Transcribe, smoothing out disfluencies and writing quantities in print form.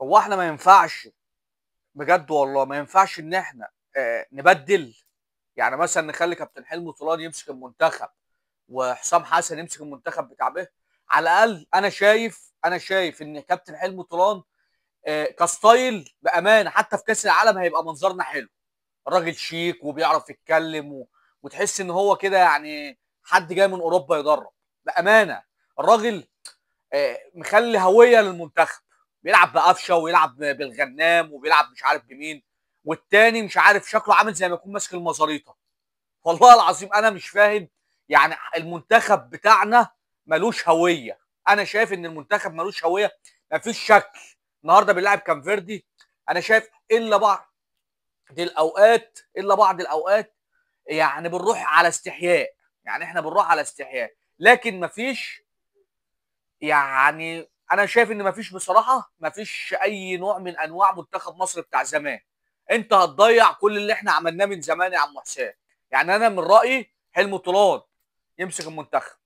هو احنا ما ينفعش، بجد والله ما ينفعش ان احنا نبدل. يعني مثلا نخلي كابتن حلمي طولان يمسك المنتخب وحسام حسن يمسك المنتخب بتاع به. على الاقل انا شايف ان كابتن حلمي طولان كستايل بامانه حتى في كاس العالم هيبقى منظرنا حلو. الراجل شيك وبيعرف يتكلم وتحس ان هو كده يعني حد جاي من اوروبا يدرب بامانه. الراجل مخلي هويه للمنتخب، بيلعب بقفشه ويلعب بالغنام وبيلعب مش عارف بمين، والتاني مش عارف شكله عامل زي ما يكون ماسك المزاريطه. والله العظيم انا مش فاهم. يعني المنتخب بتاعنا ملوش هويه. انا شايف ان المنتخب ملوش هويه، مفيش شكل. النهارده بنلعب كامفيردي، انا شايف الا بعض الاوقات يعني بنروح على استحياء. يعني احنا بنروح على استحياء، لكن مفيش. يعني انا شايف ان مفيش بصراحه، مفيش اي نوع من انواع منتخب مصر بتاع زمان. انت هتضيع كل اللي احنا عملناه من زمان يا عم حسام. يعني انا من رايي حلمي طولان يمسك المنتخب.